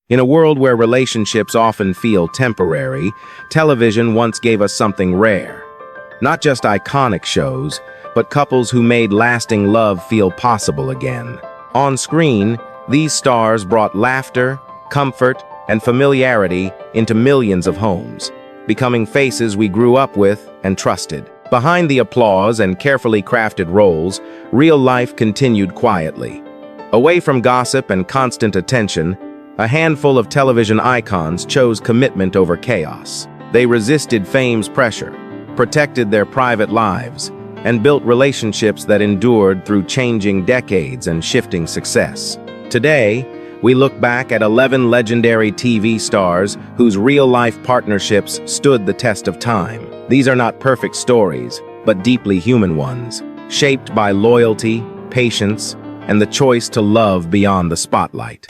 In a world where relationships often feel temporary, television once gave us something rare. Not just iconic shows, but couples who made lasting love feel possible again. On screen, these stars brought laughter, comfort, and familiarity into millions of homes, becoming faces we grew up with and trusted. Behind the applause and carefully crafted roles, real life continued quietly. Away from gossip and constant attention, a handful of television icons chose commitment over chaos. They resisted fame's pressure, protected their private lives, and built relationships that endured through changing decades and shifting success. Today, we look back at 11 legendary TV stars whose real-life partnerships stood the test of time. These are not perfect stories, but deeply human ones, shaped by loyalty, patience, and the choice to love beyond the spotlight.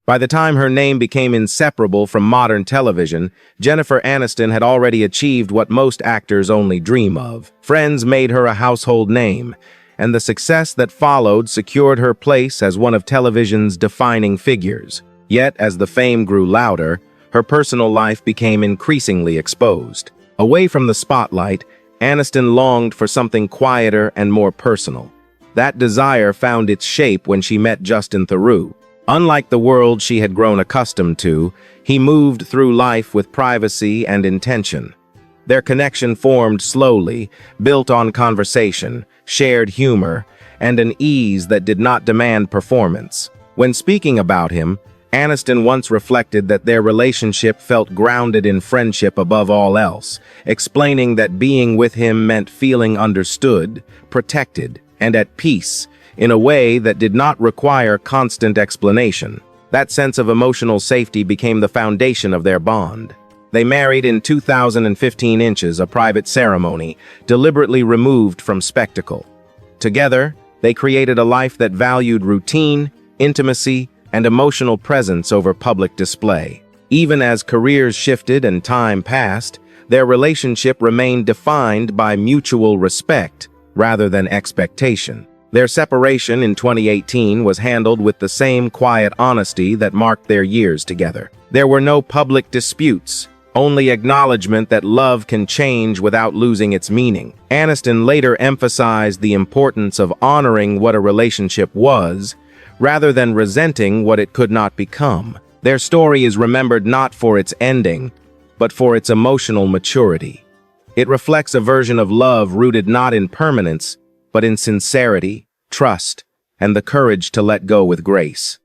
By the time her name became inseparable from modern television, Jennifer Aniston had already achieved what most actors only dream of. Friends made her a household name, and the success that followed secured her place as one of television's defining figures. Yet, as the fame grew louder, her personal life became increasingly exposed. Away from the spotlight, Aniston longed for something quieter and more personal. That desire found its shape when she met Justin Theroux. Unlike the world she had grown accustomed to, he moved through life with privacy and intention. Their connection formed slowly, built on conversation, shared humor, and an ease that did not demand performance. When speaking about him, Aniston once reflected that their relationship felt grounded in friendship above all else, explaining that being with him meant feeling understood, protected, and at peace, in a way that did not require constant explanation. That sense of emotional safety became the foundation of their bond. They married in 2015 inches, a private ceremony, deliberately removed from spectacle. Together, they created a life that valued routine, intimacy, and emotional presence over public display. Even as careers shifted and time passed, their relationship remained defined by mutual respect rather than expectation. Their separation in 2018 was handled with the same quiet honesty that marked their years together. There were no public disputes, only acknowledgement that love can change without losing its meaning. Aniston later emphasized the importance of honoring what a relationship was, rather than resenting what it could not become. Their story is remembered not for its ending, but for its emotional maturity. It reflects a version of love rooted not in permanence, but in sincerity, trust, and the courage to let go with grace.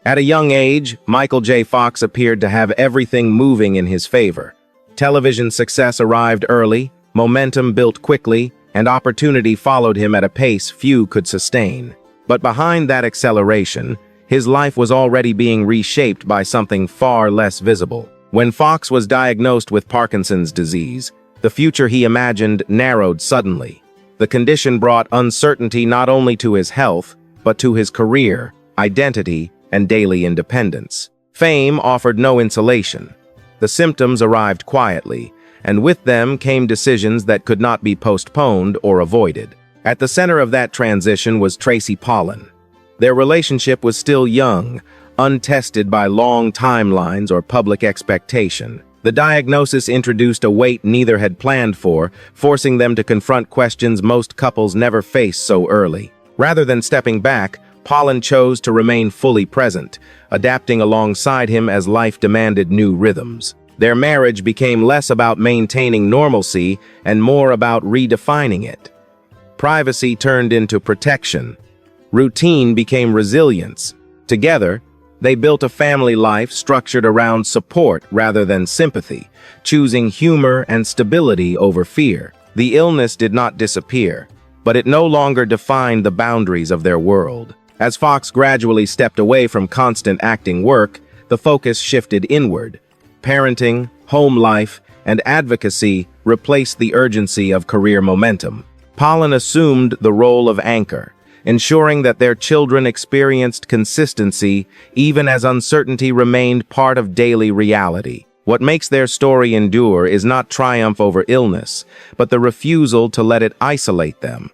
At a young age, Michael J. Fox appeared to have everything moving in his favor. Television success arrived early, momentum built quickly, and opportunity followed him at a pace few could sustain. But behind that acceleration, his life was already being reshaped by something far less visible. When Fox was diagnosed with Parkinson's disease, the future he imagined narrowed suddenly. The condition brought uncertainty not only to his health, but to his career, identity, and daily independence. Fame offered no insulation. The symptoms arrived quietly, and with them came decisions that could not be postponed or avoided. At the center of that transition was Tracy. Their relationship was still young, untested by long timelines or public expectation. The diagnosis introduced a weight neither had planned for, forcing them to confront questions most couples never face so early. Rather than stepping back, Pollan chose to remain fully present, adapting alongside him as life demanded new rhythms. Their marriage became less about maintaining normalcy and more about redefining it. Privacy turned into protection. Routine became resilience. Together, they built a family life structured around support rather than sympathy, choosing humor and stability over fear. The illness did not disappear, but it no longer defined the boundaries of their world. As Fox gradually stepped away from constant acting work, the focus shifted inward. Parenting, home life, and advocacy replaced the urgency of career momentum. Pollan assumed the role of anchor, ensuring that their children experienced consistency even as uncertainty remained part of daily reality. What makes their story endure is not triumph over illness, but the refusal to let it isolate them.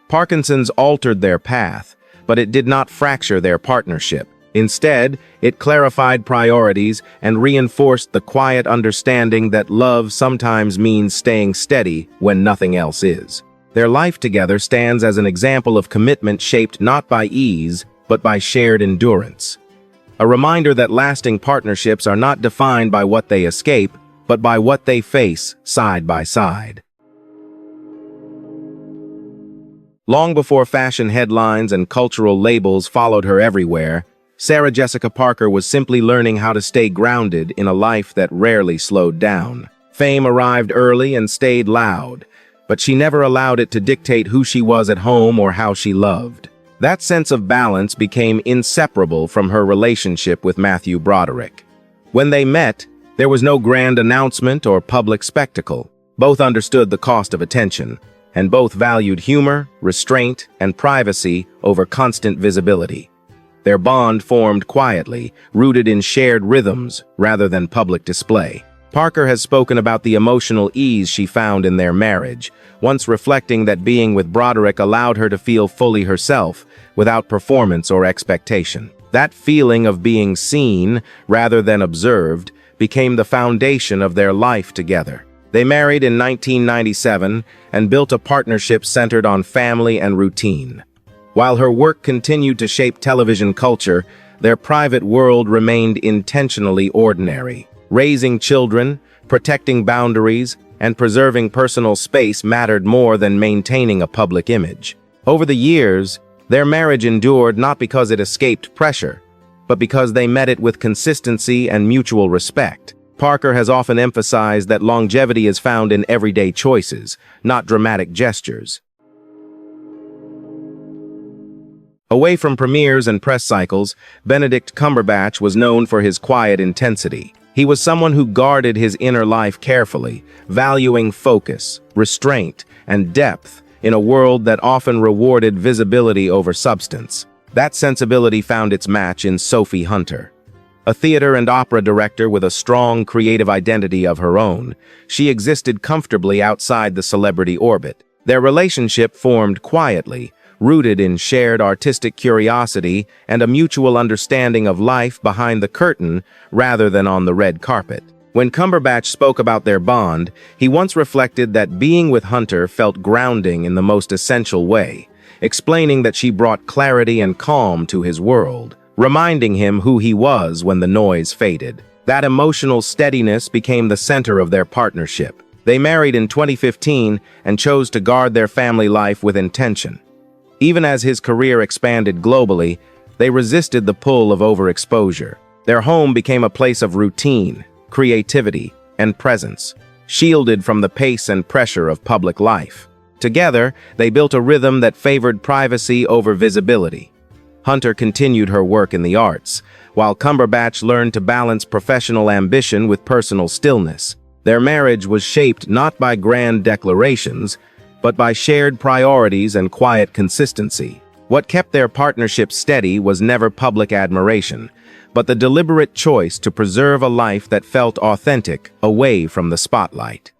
Parkinson's altered their path, but it did not fracture their partnership. Instead, it clarified priorities and reinforced the quiet understanding that love sometimes means staying steady when nothing else is. Their life together stands as an example of commitment shaped not by ease, but by shared endurance. A reminder that lasting partnerships are not defined by what they escape, but by what they face side by side. Long before fashion headlines and cultural labels followed her everywhere, Sarah Jessica Parker was simply learning how to stay grounded in a life that rarely slowed down. Fame arrived early and stayed loud, but she never allowed it to dictate who she was at home or how she loved. That sense of balance became inseparable from her relationship with Matthew Broderick. When they met, there was no grand announcement or public spectacle. Both understood the cost of attention, and both valued humor, restraint, and privacy over constant visibility. Their bond formed quietly, rooted in shared rhythms rather than public display. Parker has spoken about the emotional ease she found in their marriage, once reflecting that being with Broderick allowed her to feel fully herself, without performance or expectation. That feeling of being seen, rather than observed, became the foundation of their life together. They married in 1997 and built a partnership centered on family and routine. While her work continued to shape television culture, their private world remained intentionally ordinary. Raising children, protecting boundaries, and preserving personal space mattered more than maintaining a public image. Over the years, their marriage endured not because it escaped pressure, but because they met it with consistency and mutual respect. Parker has often emphasized that longevity is found in everyday choices, not dramatic gestures. Away from premieres and press cycles, Benedict Cumberbatch was known for his quiet intensity. He was someone who guarded his inner life carefully, valuing focus, restraint, and depth in a world that often rewarded visibility over substance. That sensibility found its match in Sophie Hunter. A theater and opera director with a strong creative identity of her own, she existed comfortably outside the celebrity orbit. Their relationship formed quietly, rooted in shared artistic curiosity and a mutual understanding of life behind the curtain rather than on the red carpet. When Cumberbatch spoke about their bond, he once reflected that being with Hunter felt grounding in the most essential way, explaining that she brought clarity and calm to his world, reminding him who he was when the noise faded. That emotional steadiness became the center of their partnership. They married in 2015 and chose to guard their family life with intention. Even as his career expanded globally, they resisted the pull of overexposure. Their home became a place of routine, creativity, and presence, shielded from the pace and pressure of public life. Together, they built a rhythm that favored privacy over visibility. Hunter continued her work in the arts, while Cumberbatch learned to balance professional ambition with personal stillness. Their marriage was shaped not by grand declarations, but by shared priorities and quiet consistency. What kept their partnership steady was never public admiration, but the deliberate choice to preserve a life that felt authentic, away from the spotlight.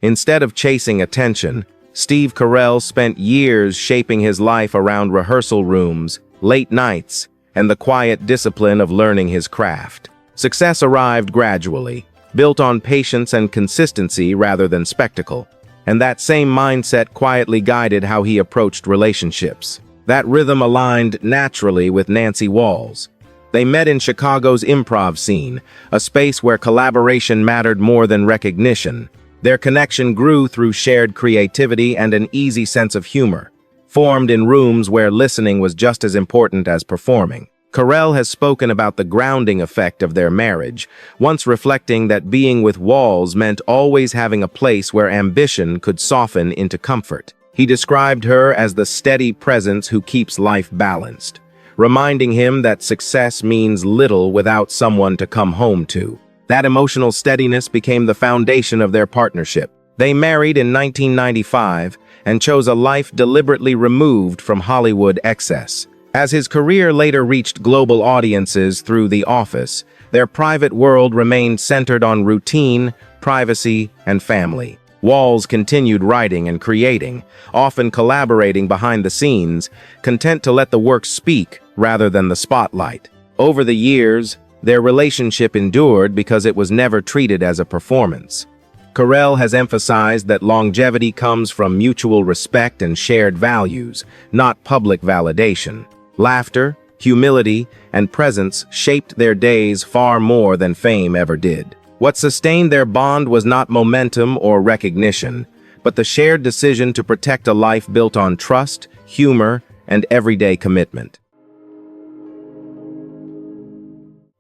Instead of chasing attention, Steve Carell spent years shaping his life around rehearsal rooms, late nights, and the quiet discipline of learning his craft. Success arrived gradually, built on patience and consistency rather than spectacle, and that same mindset quietly guided how he approached relationships. That rhythm aligned naturally with Nancy Walls. They met in Chicago's improv scene, a space where collaboration mattered more than recognition. Their connection grew through shared creativity and an easy sense of humor, formed in rooms where listening was just as important as performing. Carell has spoken about the grounding effect of their marriage, once reflecting that being with Walls meant always having a place where ambition could soften into comfort. He described her as the steady presence who keeps life balanced, reminding him that success means little without someone to come home to. That emotional steadiness became the foundation of their partnership. They married in 1995 and chose a life deliberately removed from Hollywood excess. As his career later reached global audiences through The Office, their private world remained centered on routine, privacy, and family. Walls continued writing and creating, often collaborating behind the scenes, content to let the work speak rather than the spotlight. Over the years, their relationship endured because it was never treated as a performance. Carell has emphasized that longevity comes from mutual respect and shared values, not public validation. Laughter, humility, and presence shaped their days far more than fame ever did. What sustained their bond was not momentum or recognition, but the shared decision to protect a life built on trust, humor, and everyday commitment.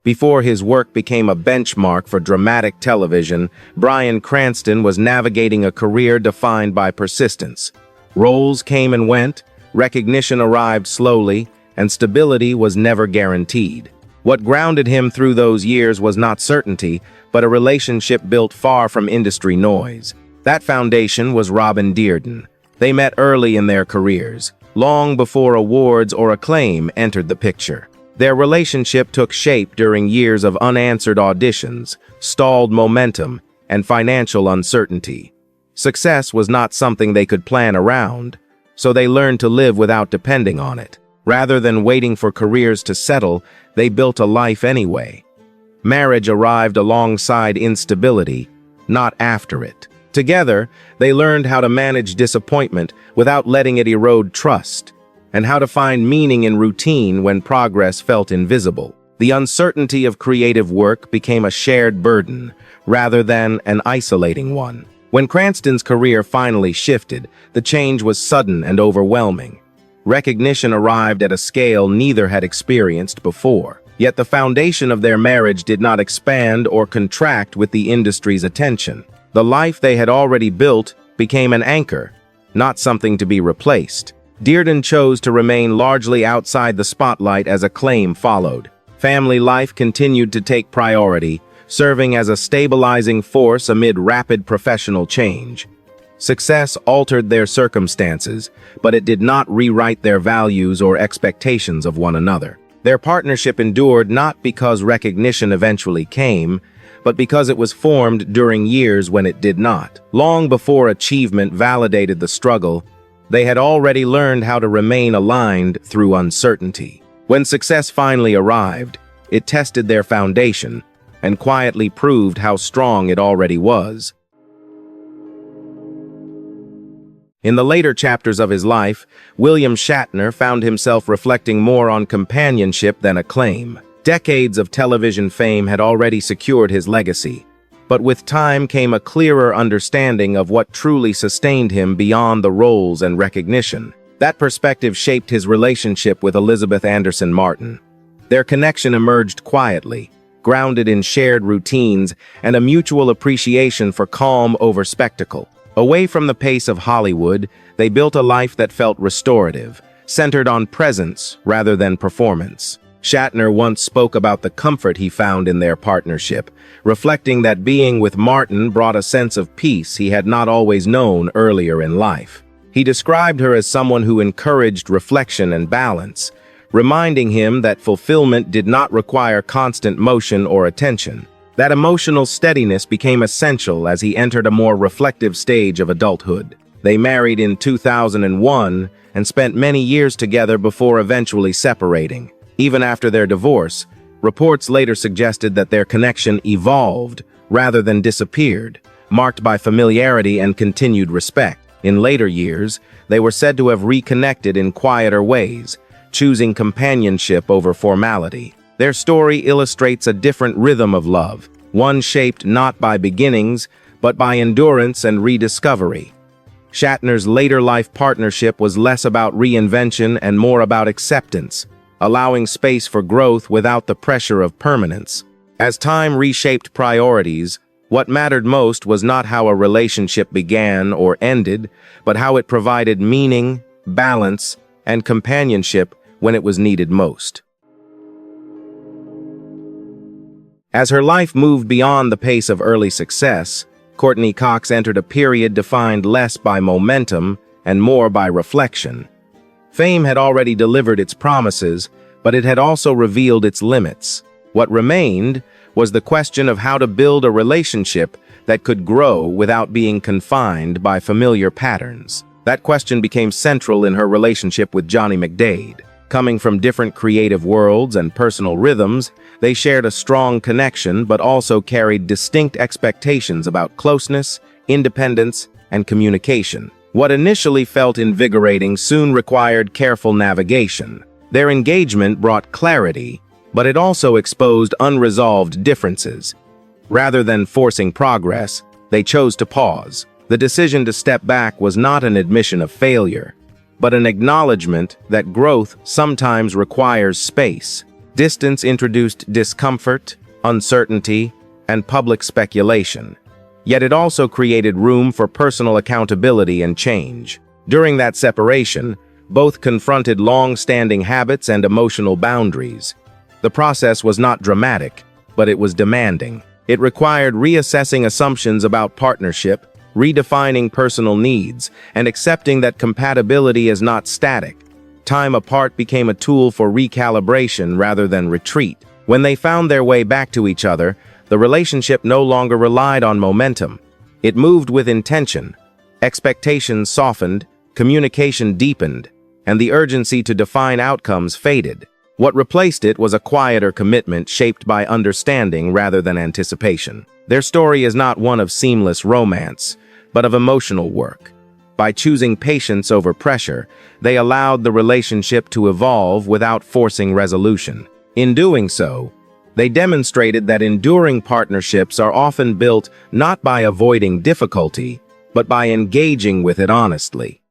Before his work became a benchmark for dramatic television, Bryan Cranston was navigating a career defined by persistence. Roles came and went, recognition arrived slowly, and stability was never guaranteed. What grounded him through those years was not certainty, but a relationship built far from industry noise. That foundation was Robin Dearden. They met early in their careers, long before awards or acclaim entered the picture. Their relationship took shape during years of unanswered auditions, stalled momentum, and financial uncertainty. Success was not something they could plan around, so they learned to live without depending on it. Rather than waiting for careers to settle, they built a life anyway. Marriage arrived alongside instability, not after it. Together, they learned how to manage disappointment without letting it erode trust, and how to find meaning in routine when progress felt invisible. The uncertainty of creative work became a shared burden, rather than an isolating one. When Cranston's career finally shifted, the change was sudden and overwhelming. Recognition arrived at a scale neither had experienced before. Yet the foundation of their marriage did not expand or contract with the industry's attention. The life they had already built became an anchor, not something to be replaced. Dearden chose to remain largely outside the spotlight as acclaim followed. Family life continued to take priority, serving as a stabilizing force amid rapid professional change. Success altered their circumstances, but it did not rewrite their values or expectations of one another. Their partnership endured not because recognition eventually came, but because it was formed during years when it did not. Long before achievement validated the struggle, they had already learned how to remain aligned through uncertainty. When success finally arrived, it tested their foundation and quietly proved how strong it already was. In the later chapters of his life, William Shatner found himself reflecting more on companionship than acclaim. Decades of television fame had already secured his legacy, but with time came a clearer understanding of what truly sustained him beyond the roles and recognition. That perspective shaped his relationship with Elizabeth Anderson Martin. Their connection emerged quietly, grounded in shared routines and a mutual appreciation for calm over spectacle. Away from the pace of Hollywood, they built a life that felt restorative, centered on presence rather than performance. Shatner once spoke about the comfort he found in their partnership, reflecting that being with Martin brought a sense of peace he had not always known earlier in life. He described her as someone who encouraged reflection and balance, reminding him that fulfillment did not require constant motion or attention. That emotional steadiness became essential as he entered a more reflective stage of adulthood. They married in 2001 and spent many years together before eventually separating. Even after their divorce, reports later suggested that their connection evolved rather than disappeared, marked by familiarity and continued respect. In later years, they were said to have reconnected in quieter ways, choosing companionship over formality. Their story illustrates a different rhythm of love, one shaped not by beginnings, but by endurance and rediscovery. Shatner's later life partnership was less about reinvention and more about acceptance, allowing space for growth without the pressure of permanence. As time reshaped priorities, what mattered most was not how a relationship began or ended, but how it provided meaning, balance, and companionship when it was needed most. As her life moved beyond the pace of early success, Courtney Cox entered a period defined less by momentum and more by reflection. Fame had already delivered its promises, but it had also revealed its limits. What remained was the question of how to build a relationship that could grow without being confined by familiar patterns. That question became central in her relationship with Johnny McDade. Coming from different creative worlds and personal rhythms, they shared a strong connection but also carried distinct expectations about closeness, independence, and communication. What initially felt invigorating soon required careful navigation. Their engagement brought clarity, but it also exposed unresolved differences. Rather than forcing progress, they chose to pause. The decision to step back was not an admission of failure, but an acknowledgement that growth sometimes requires space. Distance introduced discomfort, uncertainty, and public speculation. Yet it also created room for personal accountability and change. During that separation, both confronted long-standing habits and emotional boundaries. The process was not dramatic, but it was demanding. It required reassessing assumptions about partnership, redefining personal needs, and accepting that compatibility is not static. Time apart became a tool for recalibration rather than retreat. When they found their way back to each other, the relationship no longer relied on momentum. It moved with intention. Expectations softened, communication deepened, and the urgency to define outcomes faded. What replaced it was a quieter commitment shaped by understanding rather than anticipation. Their story is not one of seamless romance, but of emotional work. By choosing patience over pressure, they allowed the relationship to evolve without forcing resolution. In doing so, they demonstrated that enduring partnerships are often built not by avoiding difficulty, but by engaging with it honestly.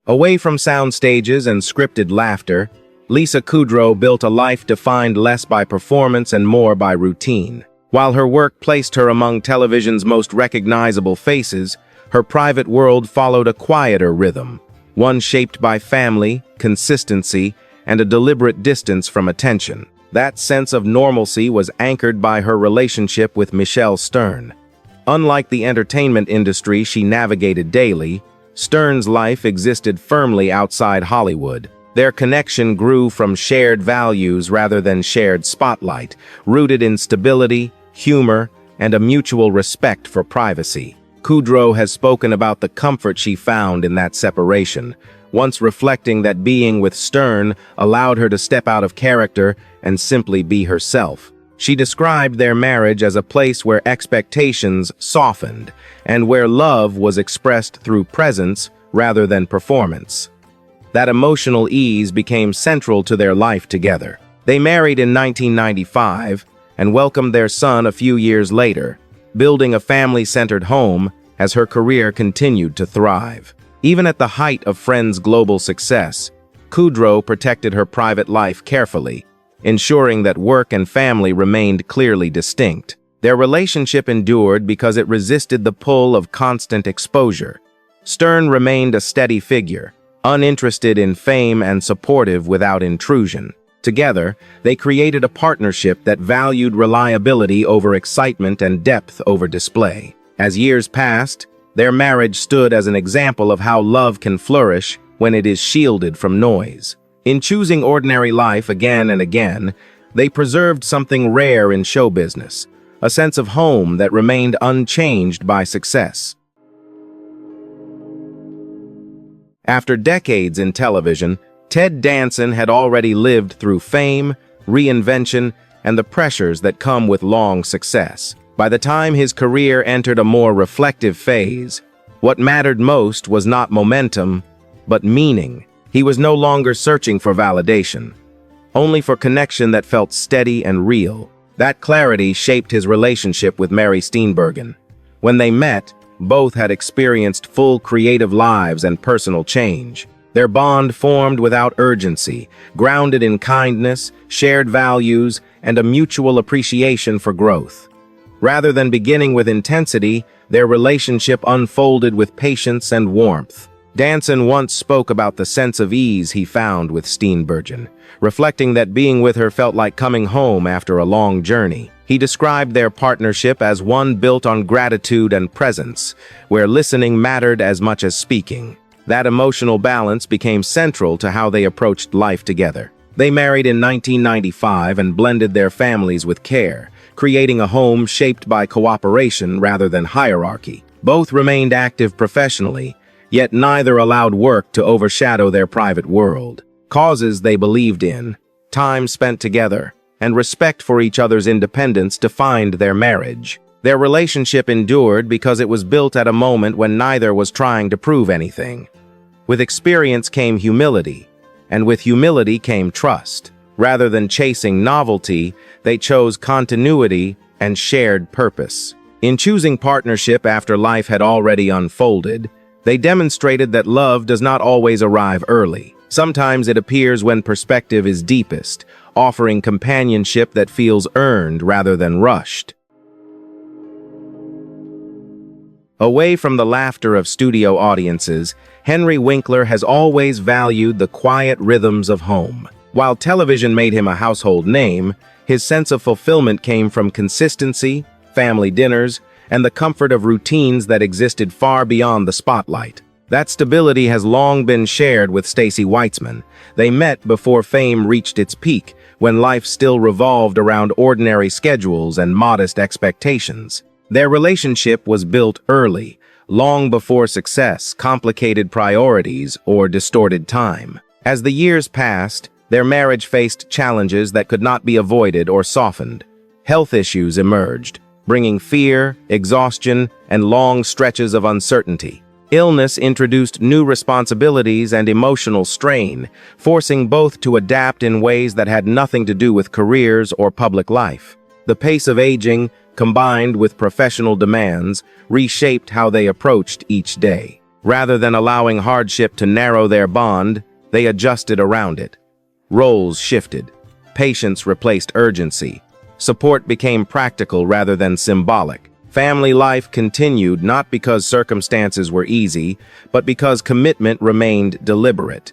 Away from sound stages and scripted laughter, Lisa Kudrow built a life defined less by performance and more by routine. While her work placed her among television's most recognizable faces, her private world followed a quieter rhythm, one shaped by family, consistency, and a deliberate distance from attention. That sense of normalcy was anchored by her relationship with Michel Stern. Unlike the entertainment industry she navigated daily, Stern's life existed firmly outside Hollywood. Their connection grew from shared values rather than shared spotlight, rooted in stability, humor, and a mutual respect for privacy. Kudrow has spoken about the comfort she found in that separation, once reflecting that being with Stern allowed her to step out of character and simply be herself. She described their marriage as a place where expectations softened and where love was expressed through presence rather than performance. That emotional ease became central to their life together. They married in 1995 and welcomed their son a few years later, building a family-centered home as her career continued to thrive. Even at the height of Friends' global success, Kudrow protected her private life carefully, ensuring that work and family remained clearly distinct. Their relationship endured because it resisted the pull of constant exposure. Stern remained a steady figure, uninterested in fame and supportive without intrusion. Together, they created a partnership that valued reliability over excitement and depth over display. As years passed, their marriage stood as an example of how love can flourish when it is shielded from noise. In choosing ordinary life again and again, they preserved something rare in show business, a sense of home that remained unchanged by success. After decades in television, Ted Danson had already lived through fame, reinvention, and the pressures that come with long success. By the time his career entered a more reflective phase, what mattered most was not momentum, but meaning. He was no longer searching for validation, only for connection that felt steady and real. That clarity shaped his relationship with Mary Steenburgen. When they met, both had experienced full creative lives and personal change. Their bond formed without urgency, grounded in kindness, shared values, and a mutual appreciation for growth. Rather than beginning with intensity, their relationship unfolded with patience and warmth. Danson once spoke about the sense of ease he found with Steenburgen, reflecting that being with her felt like coming home after a long journey. He described their partnership as one built on gratitude and presence, where listening mattered as much as speaking. That emotional balance became central to how they approached life together. They married in 1995 and blended their families with care, creating a home shaped by cooperation rather than hierarchy. Both remained active professionally, yet neither allowed work to overshadow their private world. Causes they believed in, time spent together, and respect for each other's independence defined their marriage. Their relationship endured because it was built at a moment when neither was trying to prove anything. With experience came humility, and with humility came trust. Rather than chasing novelty, they chose continuity and shared purpose. In choosing partnership after life had already unfolded, they demonstrated that love does not always arrive early. Sometimes it appears when perspective is deepest, offering companionship that feels earned rather than rushed. Away from the laughter of studio audiences, Henry Winkler has always valued the quiet rhythms of home. While television made him a household name, his sense of fulfillment came from consistency, family dinners, and the comfort of routines that existed far beyond the spotlight. That stability has long been shared with Stacey Weitzman. They met before fame reached its peak, when life still revolved around ordinary schedules and modest expectations. Their relationship was built early, long before success, complicated priorities, or distorted time. As the years passed, their marriage faced challenges that could not be avoided or softened. Health issues emerged, bringing fear, exhaustion, and long stretches of uncertainty. Illness introduced new responsibilities and emotional strain, forcing both to adapt in ways that had nothing to do with careers or public life. The pace of aging, combined with professional demands, reshaped how they approached each day. Rather than allowing hardship to narrow their bond, they adjusted around it. Roles shifted. Patience replaced urgency. Support became practical rather than symbolic. Family life continued not because circumstances were easy, but because commitment remained deliberate.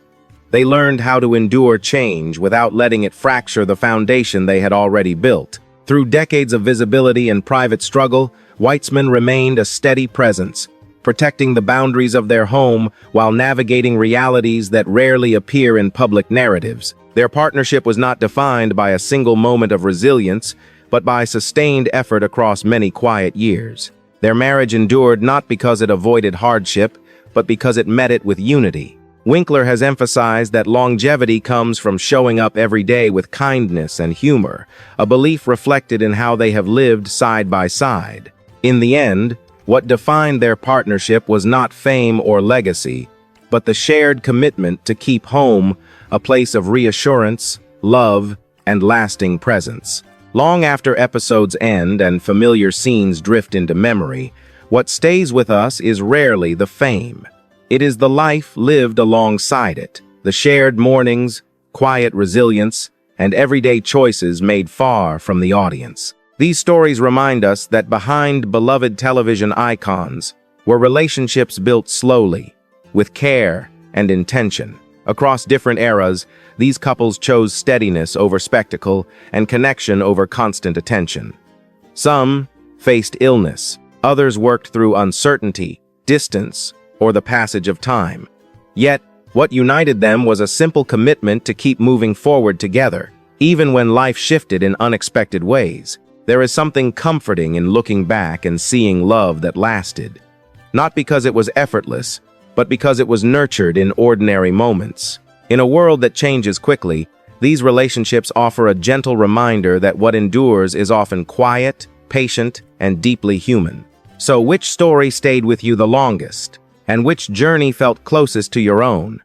They learned how to endure change without letting it fracture the foundation they had already built. Through decades of visibility and private struggle, Weitzman remained a steady presence, protecting the boundaries of their home while navigating realities that rarely appear in public narratives. Their partnership was not defined by a single moment of resilience, but by sustained effort across many quiet years. Their marriage endured not because it avoided hardship, but because it met it with unity. Winkler has emphasized that longevity comes from showing up every day with kindness and humor, a belief reflected in how they have lived side by side. In the end, what defined their partnership was not fame or legacy, but the shared commitment to keep home a place of reassurance, love, and lasting presence. Long after episodes end and familiar scenes drift into memory, what stays with us is rarely the fame. It is the life lived alongside it, the shared mornings, quiet resilience, and everyday choices made far from the audience. These stories remind us that behind beloved television icons were relationships built slowly, with care and intention. Across different eras, these couples chose steadiness over spectacle and connection over constant attention. Some faced illness, others worked through uncertainty, distance, or the passage of time. Yet, what united them was a simple commitment to keep moving forward together, even when life shifted in unexpected ways. There is something comforting in looking back and seeing love that lasted. Not because it was effortless, but because it was nurtured in ordinary moments. In a world that changes quickly, these relationships offer a gentle reminder that what endures is often quiet, patient, and deeply human. So which story stayed with you the longest? And which journey felt closest to your own?